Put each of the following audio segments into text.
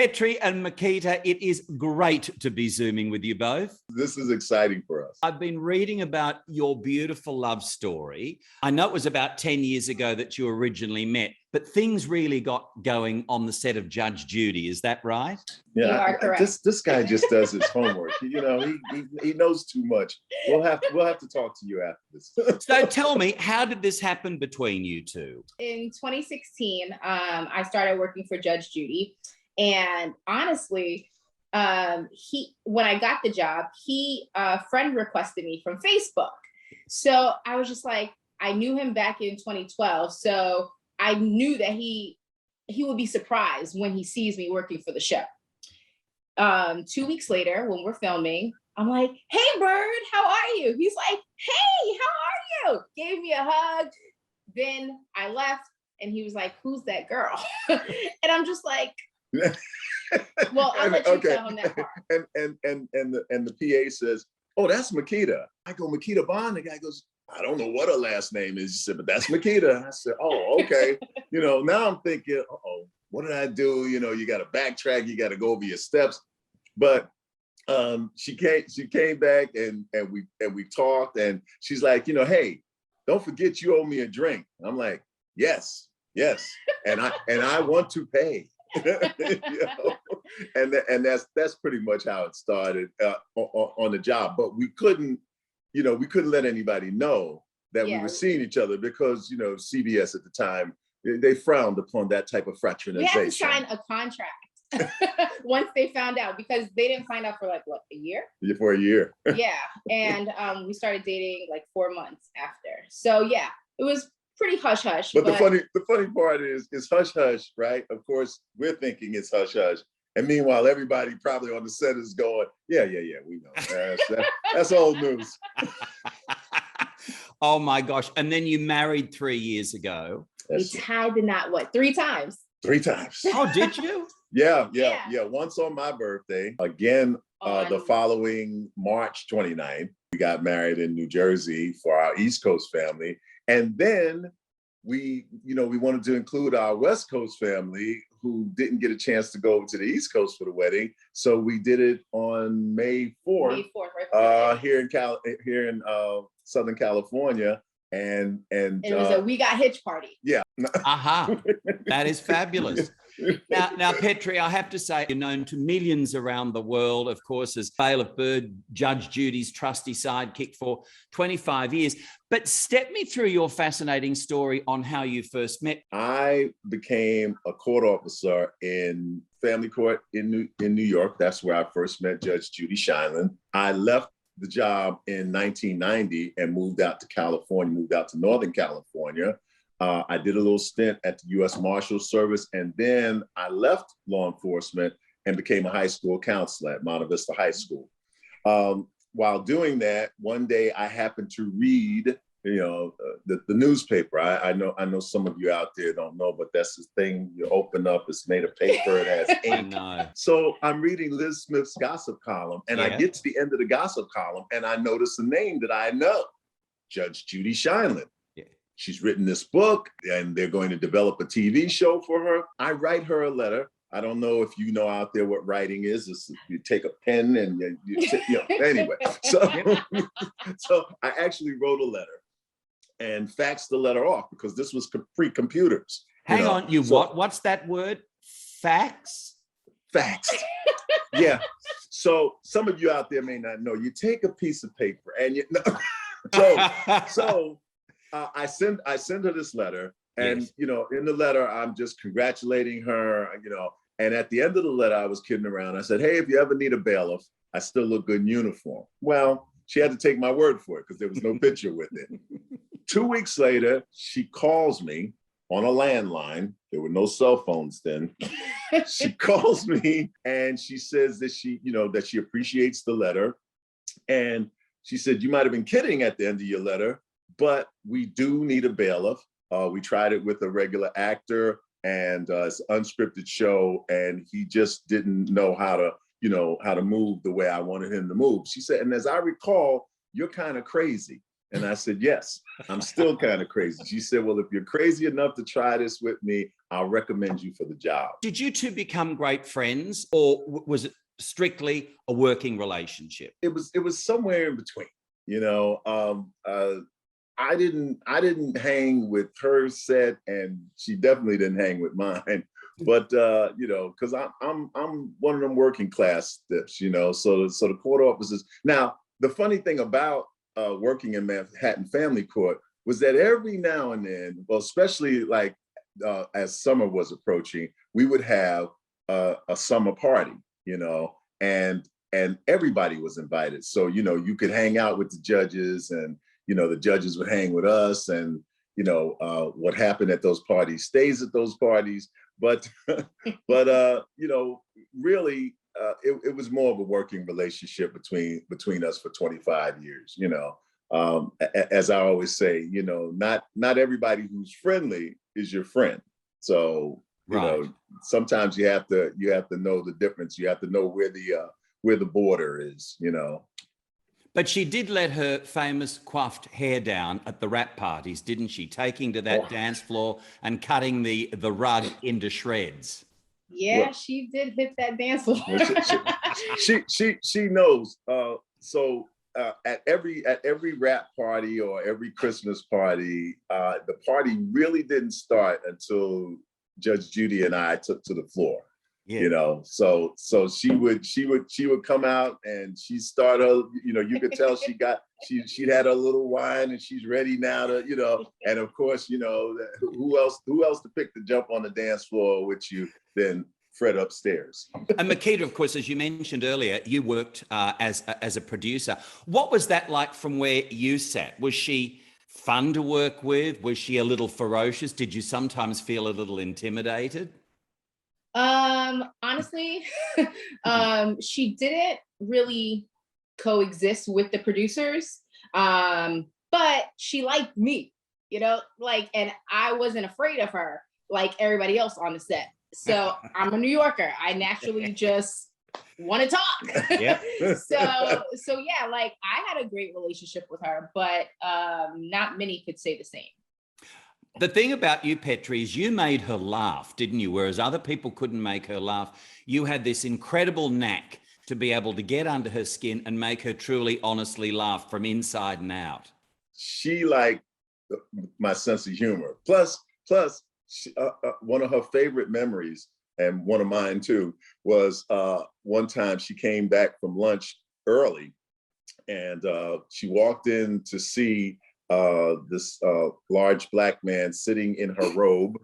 Petri and Makita, it is great to be Zooming with you both. This is exciting for us. I've been reading about your beautiful love story. I know it was about 10 years ago that you originally met, but things really got going on the set of Judge Judy. Is that right? You are correct. This guy just does his homework. He knows too much. We'll have to talk to you after this. So tell me, how did this happen between you two? In 2016, I started working for Judge Judy. And honestly, when I got the job, a friend requested me from Facebook. So I was just like, I knew him back in 2012. So I knew that he would be surprised when he sees me working for the show. 2 weeks later, when we're filming, I'm like, hey, Bird, how are you? He's like, hey, how are you? Gave me a hug. Then I left and he was like, who's that girl? And I'm just like, well, I'll let you tell him that part. And the PA says, oh, that's Makita. I go, Makita Bond. The guy goes, I don't know what her last name is. He said, but that's Makita. I said, oh, okay. Now I'm thinking, uh-oh, what did I do? You got to backtrack. You got to go over your steps. But she came back and we talked, and she's like, hey, don't forget you owe me a drink. I'm like, yes, and I want to pay. And that's pretty much how it started on the job. But we couldn't let anybody know that we were seeing each other because CBS at the time, they frowned upon that type of fraternization. We had to sign a contract once they found out, because they didn't find out for like what, a year? Yeah, for a year. Yeah, and we started dating like 4 months after. So yeah, it was pretty hush hush. But the funny part is hush hush, right? Of course, we're thinking it's hush hush, and meanwhile, everybody probably on the set is going, yeah, we know. That's old news. Oh my gosh! And then you married 3 years ago. We tied the knot, what, 3 times? 3 times. Oh, did you? Yeah. Once on my birthday, again the following March 29th. We got married in New Jersey for our East Coast family. And then we wanted to include our West Coast family who didn't get a chance to go to the East Coast for the wedding. So we did it on May 4th, right, here in Southern California. And it was a We Got Hitch party. Yeah. That is fabulous. Now, Petri, I have to say, you're known to millions around the world, of course, as Bailiff Byrd, Judge Judy's trusty sidekick for 25 years. But step me through your fascinating story on how you first met. I became a court officer in family court in New York. That's where I first met Judge Judy Shineland. I left the job in 1990 and moved out to Northern California. I did a little stint at the U.S. Marshals Service, and then I left law enforcement and became a high school counselor at Monte Vista High School. While doing that, one day I happened to read, the newspaper. I know some of you out there don't know, but that's the thing you open up. It's made of paper. It has ink. So I'm reading Liz Smith's gossip column, and I get to the end of the gossip column, and I notice a name that I know, Judge Judy Shineland. She's written this book, and they're going to develop a TV show for her. I write her a letter. I don't know if you know out there what writing is. It's, you take a pen and anyway. So I actually wrote a letter and faxed the letter off because this was pre-computers. Hang on, what's that word? Fax? Faxed. Yeah. So some of you out there may not know. You take a piece of paper and I send her this letter, and in the letter I'm just congratulating her, and at the end of the letter I was kidding around. I said, hey, if you ever need a bailiff, I still look good in uniform. Well, she had to take my word for it because there was no picture with it. 2 weeks later, she calls me on a landline. There were no cell phones then. She calls me and she says that she appreciates the letter, and she said, you might have been kidding at the end of your letter, but we do need a bailiff. We tried it with a regular actor, and it's an unscripted show, and he just didn't know how to move the way I wanted him to move. She said, and as I recall, you're kind of crazy. And I said, yes, I'm still kind of crazy. She said, well, if you're crazy enough to try this with me, I'll recommend you for the job. Did you two become great friends, or was it strictly a working relationship? It was somewhere in between. I didn't hang with her set, and she definitely didn't hang with mine. But because I'm one of them working class stiffs, So the court officers. Now, the funny thing about working in Manhattan Family Court was that every now and then, well, especially like as summer was approaching, we would have a summer party, and everybody was invited. So you could hang out with the judges, and the judges would hang with us, and what happened at those parties stays at those parties. But really, it was more of a working relationship between us for 25 years. As I always say, not everybody who's friendly is your friend. So sometimes you have to know the difference. You have to know where the border is. But she did let her famous coiffed hair down at the rap parties, didn't she? Taking to that dance floor and cutting the rug into shreds. Yeah, she did hit that dance floor. She knows. So at every rap party or every Christmas party, the party really didn't start until Judge Judy and I took to the floor. Yeah. So she would come out and she started, you could tell she'd had a little wine and she's ready now to, and of course, who else to pick to jump on the dance floor with you than Fred upstairs. And Makita, of course, as you mentioned earlier, you worked as a producer. What was that like from where you sat? Was she fun to work with? Was she a little ferocious? Did you sometimes feel a little intimidated? Honestly, she didn't really coexist with the producers. But she liked me, and I wasn't afraid of her like everybody else on the set. So I'm a New Yorker. I naturally just want to talk. Yeah. So yeah, like I had a great relationship with her, but not many could say the same. The thing about you, Petri, is you made her laugh, didn't you? Whereas other people couldn't make her laugh. You had this incredible knack to be able to get under her skin and make her truly, honestly laugh from inside and out. She liked my sense of humor. Plus, she, one of her favorite memories, and one of mine too, was one time she came back from lunch early, and she walked in to see this large black man sitting in her robe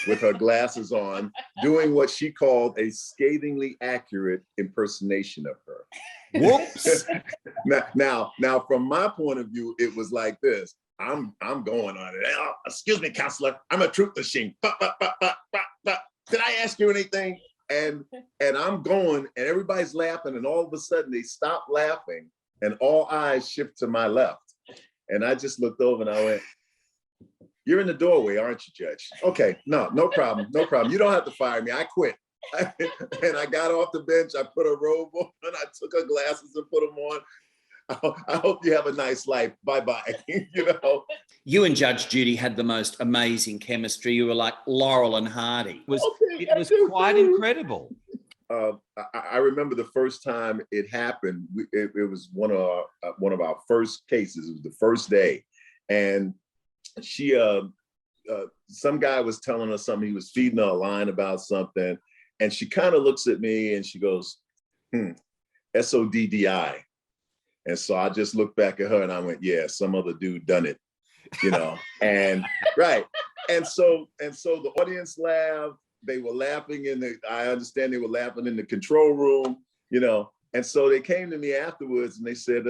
with her glasses on, doing what she called a scathingly accurate impersonation of her. Whoops. Now, from my point of view, it was like this. I'm going on it. Oh, excuse me, counselor. I'm a truth machine. Did I ask you anything? And I'm going, and everybody's laughing, and all of a sudden they stop laughing, and all eyes shift to my left. And I just looked over and I went, "You're in the doorway, aren't you, Judge?" "Okay, no problem. You don't have to fire me. I quit." And I got off the bench. I put a robe on, and I took her glasses and put them on. I hope you have a nice life. Bye-bye. You and Judge Judy had the most amazing chemistry. You were like Laurel and Hardy. It was quite incredible. I remember the first time it happened. It was one of our first cases. It was the first day, and she, some guy was telling her something. He was feeding her a line about something, and she kind of looks at me and she goes, "SODDI." And so I just looked back at her and I went, "Yeah, some other dude done it," and right. And so the audience laughed. They were laughing I understand they were laughing in the control room, and so they came to me afterwards and they said,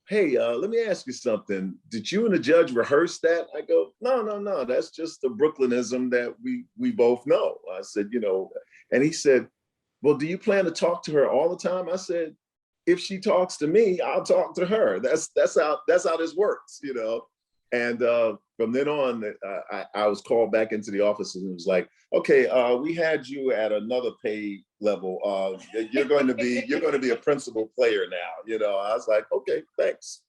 "Hey, let me ask you something. Did you and the judge rehearse that?" I go, No, that's just the Brooklynism that we both know. I said, and he said, "Well, do you plan to talk to her all the time?" I said, "If she talks to me, I'll talk to her. That's how this works, And from then on, I was called back into the office and it was like, "Okay, we had you at another pay level. You're going to be a principal player now." I was like, "Okay, thanks."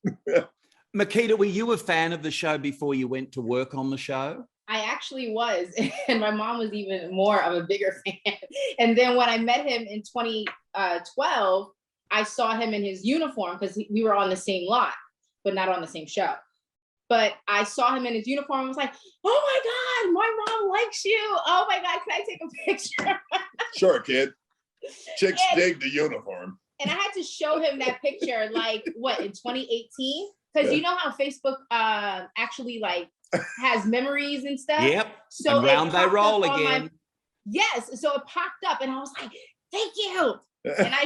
Makita, were you a fan of the show before you went to work on the show? I actually was, and my mom was even more of a bigger fan. And then when I met him in 2012, I saw him in his uniform because we were on the same lot, but not on the same show. But I saw him in his uniform and was like, oh my God, my mom likes you. Oh my God, can I take a picture? Sure, kid. Chicks dig the uniform. And I had to show him that picture, like, what, in 2018? Because you know how Facebook actually, like, has memories and stuff? Yep, so and round they roll again. Yes, so it popped up and I was like, thank you. And I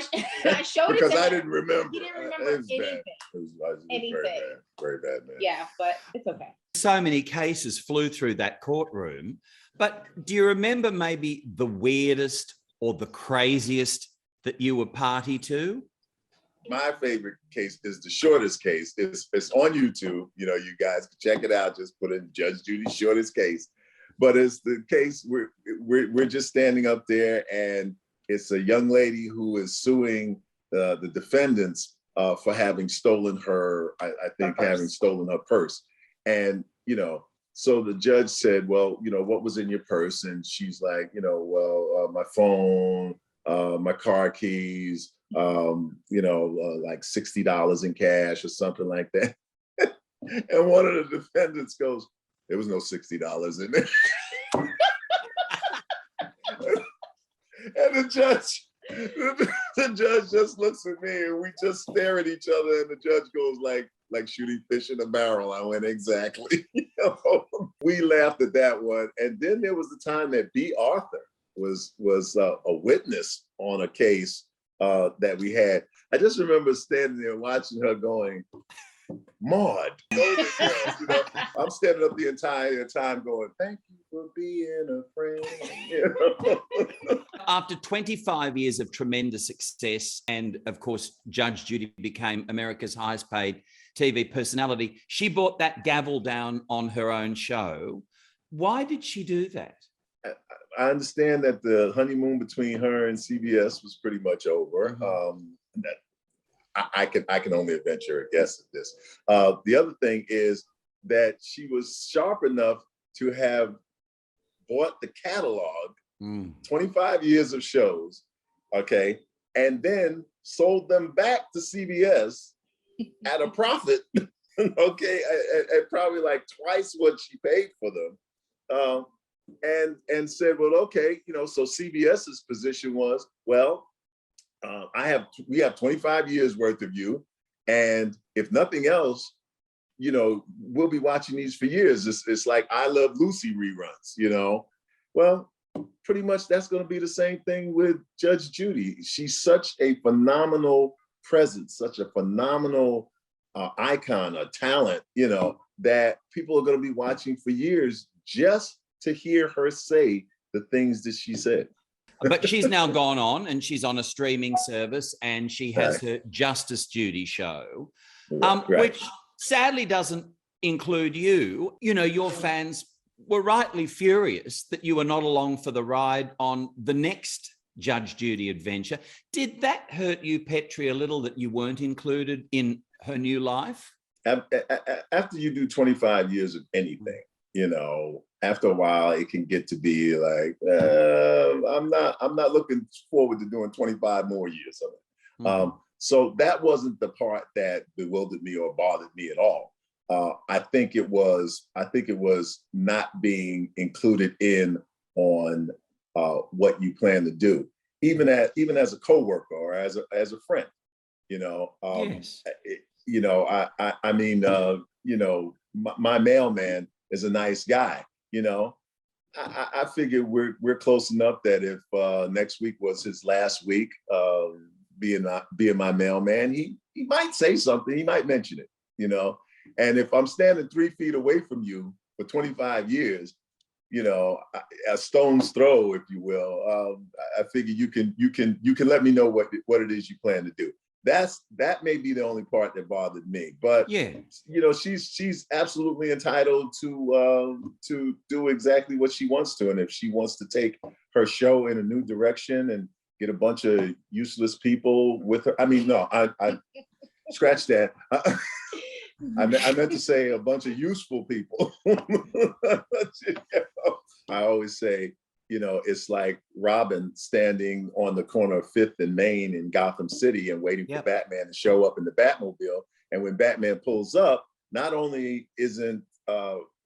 showed it to him. Because I didn't remember. He didn't remember anything. It was very bad, man. Yeah, but it's okay. So many cases flew through that courtroom. But do you remember maybe the weirdest or the craziest that you were party to? My favorite case is the shortest case. It's on YouTube. You know, you guys can check it out. Just put in Judge Judy's shortest case. But it's the case we're just standing up there, and it's a young lady who is suing the defendants for having stolen her, having stolen her purse. And, you know, so the judge said, well, you know, what was in your purse? And she's like, you know, well, my phone, my car keys, you know, like $60 in cash or something like that. And one of the defendants goes, there was no $60 in there. And the judge just looks at me, and we just stare at each other, and the judge goes like shooting fish in a barrel. I went, exactly. You know? We laughed at that one. And then there was the time that B. Arthur was a witness on a case that we had. I just remember standing there watching her going, Maud. You know, I'm standing up the entire time going, thank you for being a friend. You know? After 25 years of tremendous success, and of course, Judge Judy became America's highest paid TV personality, she brought that gavel down on her own show. Why did she do that? I understand that the honeymoon between her and CBS was pretty much over. That I can only venture a guess at this. The other thing is that she was sharp enough to have bought the catalog, 25 years of shows, okay, and then sold them back to CBS at a profit, okay, at probably like twice what she paid for them, and said, well, okay, you know, so CBS's position was, well, we have 25 years worth of you, and if nothing else, you know, we'll be watching these for years. It's like I Love Lucy reruns, you know. Well, pretty much that's going to be the same thing with Judge Judy. She's such a phenomenal presence, such a phenomenal icon, a talent, you know, that people are going to be watching for years just to hear her say the things that she said. But she's now gone on, and she's on a streaming service, and she has her Justice Judy show, which sadly doesn't include you. You know, your fans were rightly furious that you were not along for the ride on the next Judge Judy adventure. Did that hurt you, Petri, a little that you weren't included in her new life? After you do 25 years of anything, you know, after a while, it can get to be like, I'm not looking forward to doing 25 more years of it. So that wasn't the part that bewildered me or bothered me at all. I think it was not being included in on what you plan to do, even as a coworker or as a friend. You know, yes. You know, I mean, you know, my mailman is a nice guy. You know, I figured we're close enough that if next week was his last week being my mailman, he might say something, he might mention it, you know. And if I'm standing 3 feet away from you for 25 years, you know, a stone's throw, if you will, I figure you can let me know what it is you plan to do. That may be the only part that bothered me, but yeah, you know, she's absolutely entitled to do exactly what she wants to, and if she wants to take her show in a new direction and get a bunch of useless people with her, I mean, no, I scratch that. I meant to say a bunch of useful people. I always say, it's like Robin standing on the corner of 5th and Main in Gotham City and waiting for Batman to show up in the Batmobile. And when Batman pulls up, not only isn't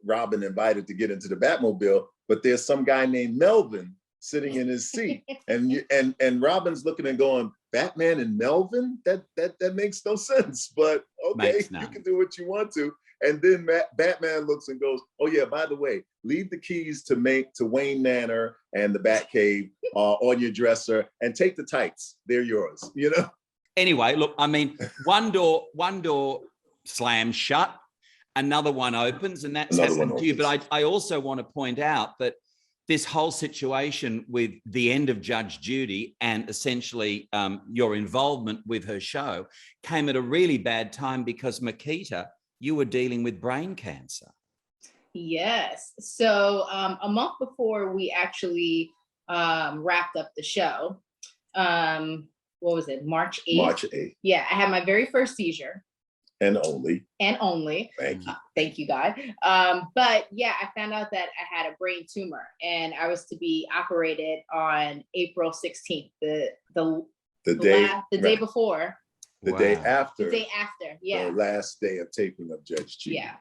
Robin invited to get into the Batmobile, but there's some guy named Melvin sitting in his seat. And Robin's looking and going, Batman and Melvin? That makes no sense. But okay, you can do what you want to. And then Batman looks and goes, oh yeah, by the way, leave the keys to Wayne Manor and the Batcave on your dresser and take the tights. They're yours, Anyway, look, I mean, one door slams shut, another one opens, and that's happened to you. But I also want to point out that this whole situation with the end of Judge Judy and essentially your involvement with her show came at a really bad time because Makita, you were dealing with brain cancer. Yes. So a month before we actually wrapped up the show, what was it, March 8th? March 8th. Yeah, I had my very first seizure. And only. Thank you. Thank you, God. But yeah, I found out that I had a brain tumor and I was to be operated on April 16th, the day before. The day after. The day after, yeah. The last day of taping of Judge Judy. Yeah.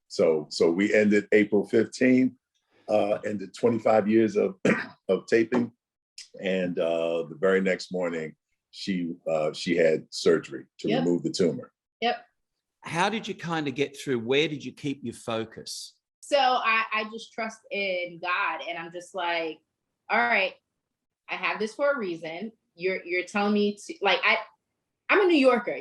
So we ended April 15th, ended 25 years of taping. And the very next morning, she had surgery to remove the tumor. Yep. How did you kind of get through? Where did you keep your focus? So I just trust in God, and I'm just like, all right, I have this for a reason. You're telling me to, like, I'm a New Yorker,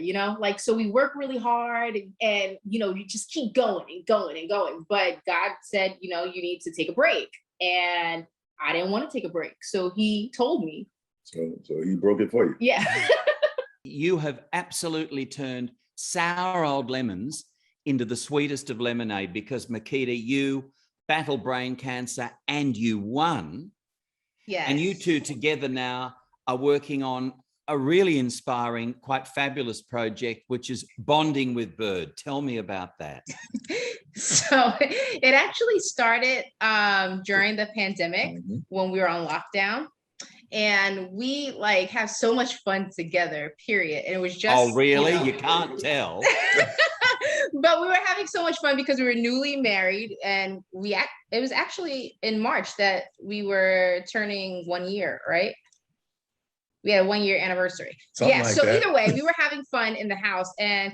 so we work really hard and you just keep going and going and going. But God said, you need to take a break, and I didn't want to take a break, so He told me. So He broke it for you. Yeah. You have absolutely turned sour old lemons into the sweetest of lemonade because Makita, you battled brain cancer and you won. Yes. And you two together now are working on a really inspiring, quite fabulous project, which is Bonding with Byrd. Tell me about that. So it actually started during the pandemic when we were on lockdown. And we have so much fun together, period. And it was just— Oh, really? You can't tell. But we were having so much fun because we were newly married, and it was actually in March that we were turning 1 year, right? We had a 1 year anniversary. Something like so that. Either way, we were having fun in the house, and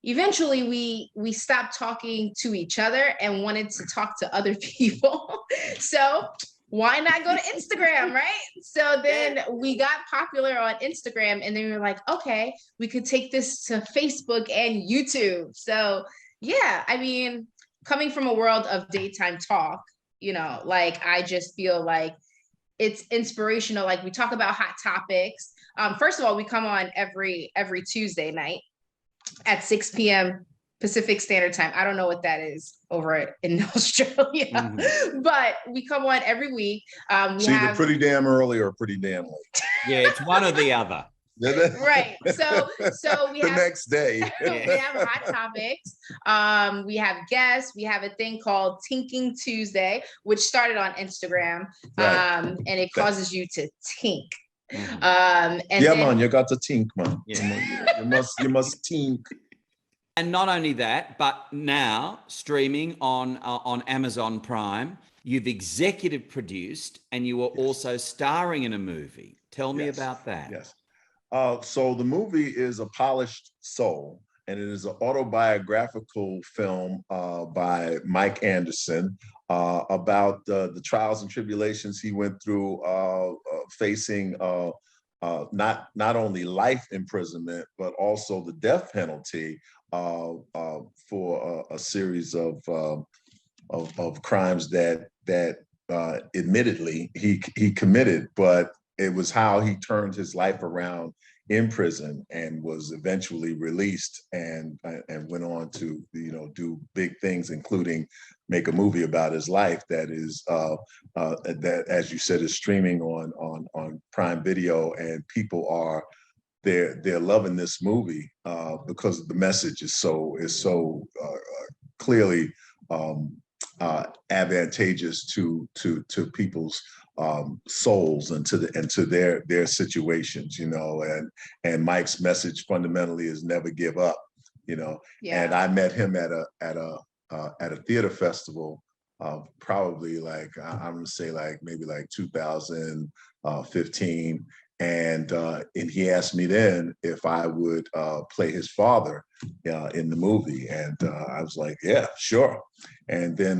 eventually we stopped talking to each other and wanted to talk to other people. So why not go to Instagram, right? So then we got popular on Instagram, and then we were like, okay, we could take this to Facebook and YouTube. So yeah, I mean, coming from a world of daytime talk, I just feel like it's inspirational. Like, we talk about hot topics. First of all, we come on every Tuesday night at 6 p.m. Pacific Standard Time. I don't know what that is over in Australia, but we come on every week. Either pretty damn early or pretty damn late. Yeah, it's one or the other. Right. So we have the next day. We have hot topics. We have guests. We have a thing called Tinking Tuesday, which started on Instagram. Right. And it causes you to tink. And man, you got to tink, man. Yeah. You must tink. And not only that, but now streaming on Amazon Prime, you've executive produced and you are also starring in a movie. Tell me about that. Yes. So the movie is A Polished Soul, and it is an autobiographical film by Mike Anderson about the trials and tribulations he went through facing not only life imprisonment, but also the death penalty for a series of crimes that admittedly he committed, but it was how he turned his life around in prison and was eventually released and went on to do big things, including make a movie about his life that is that, as you said, is streaming on Prime Video, and people are they're loving this movie because the message is so clearly advantageous to people's souls and to their situations, you know, and Mike's message fundamentally is never give up, you know. Yeah. And I met him at a theater festival, probably like I'm gonna say like maybe like 2015, and he asked me then if I would play his father in the movie, and I was like, yeah, sure. And then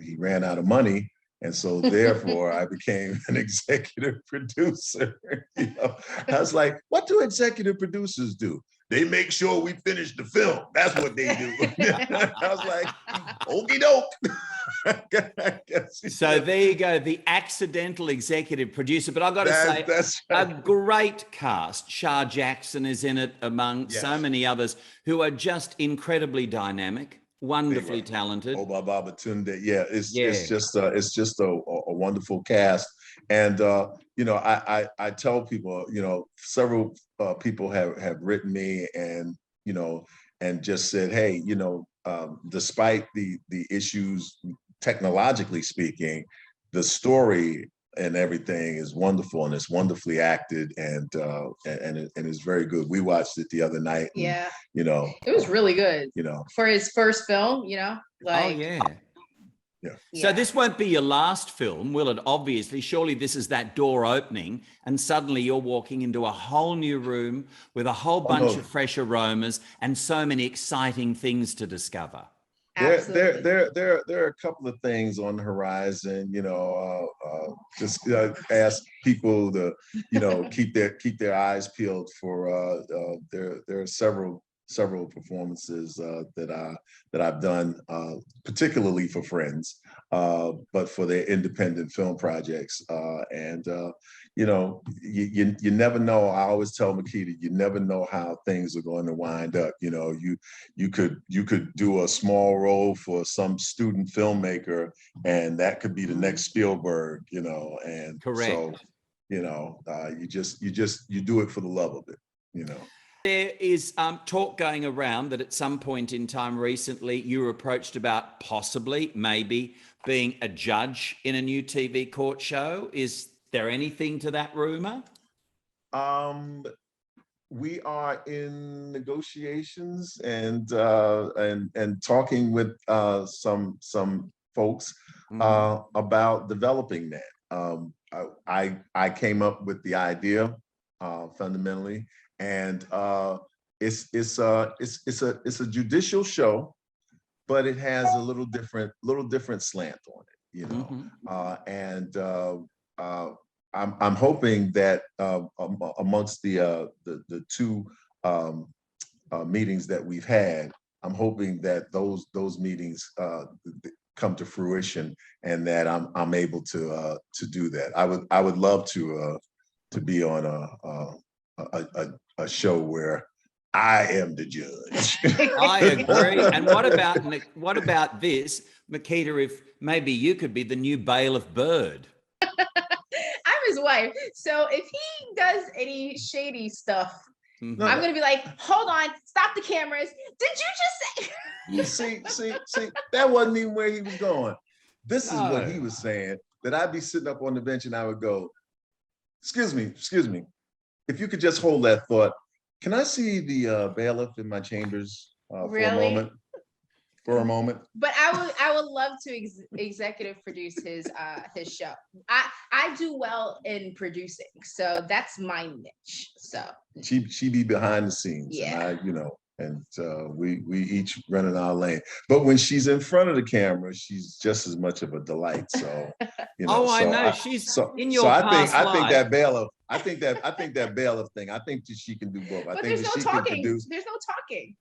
he ran out of money. And so therefore I became an executive producer. You know? I was like, what do executive producers do? They make sure we finish the film. That's what they do. I was like, okie doke. So there you go, the accidental executive producer. But I've got to say, that's a right. great cast. Shah Jackson is in it, among so many others who are just incredibly dynamic, wonderfully talented. Oba Babatunde. Yeah, it's just a wonderful cast. And you know, I tell people, you know, several people have written me and, you know, and just said, hey, you know, despite the issues technologically speaking, the story and everything is wonderful, and it's wonderfully acted, and it's very good. We watched it the other night. And, Yeah, you know, it was really good. You know, for his first film, you know, like. Oh yeah. So this won't be your last film, will it? Obviously, surely this is that door opening, and suddenly you're walking into a whole new room with a whole bunch of fresh aromas and so many exciting things to discover. There are a couple of things on the horizon. You know, just ask people to, you know, keep their eyes peeled for. There are several performances that I've done, particularly for friends, but for their independent film projects. And you know, you never know. I always tell Makita, you never know how things are going to wind up. You know, you could do a small role for some student filmmaker, and that could be the next Spielberg. You know, and correct. So, you know, you do it for the love of it. You know. There is talk going around that at some point in time recently, you were approached about possibly, maybe, being a judge in a new TV court show. Is there anything to that rumor? We are in negotiations and talking with some folks about developing that. I came up with the idea fundamentally. And it's a judicial show, but it has a little different slant on it, you know. And I'm hoping that amongst the two meetings that we've had, I'm hoping that those meetings come to fruition, and that I'm able to do that. I would love to be on a show where I am the judge. I agree. And what about this, Makita? If maybe you could be the new Bailiff Byrd. I'm his wife, so if he does any shady stuff, I'm gonna be like, hold on, stop the cameras. Did you just say? See, that wasn't even where he was going. This is what he was saying, that I'd be sitting up on the bench and I would go, excuse me. If you could just hold that thought, can I see the bailiff in my chambers for a moment? But I would love to executive produce his show. I do well in producing, so that's my niche. So she be behind the scenes, yeah. And we each running our lane. But when she's in front of the camera, she's just as much of a delight. So you know. I know she's in your past life. I think that bailiff. I think that bailiff thing. I think that she can do both. I think that she can produce. There's no talking.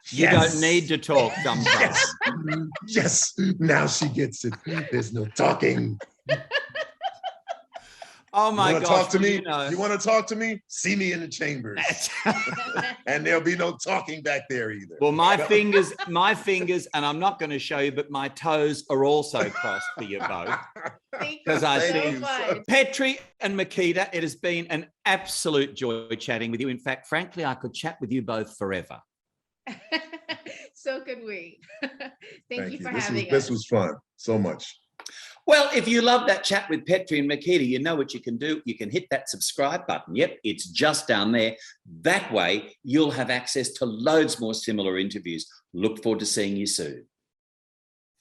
You don't need to talk sometimes. Yes. Now she gets it. There's no talking. Oh my you wanna gosh! talk to me? You know. You want to talk to me? See me in the chambers, and there'll be no talking back there either. Well, my fingers, and I'm not going to show you, but my toes are also crossed for you both. Thank you Because I so think much. Petri and Makita, it has been an absolute joy chatting with you. In fact, frankly, I could chat with you both forever. So could we. Thank you for This having us. This was fun so much. Well, if you love that chat with Petri and Makita, you know what you can do. You can hit that subscribe button. Yep, it's just down there. That way, you'll have access to loads more similar interviews. Look forward to seeing you soon.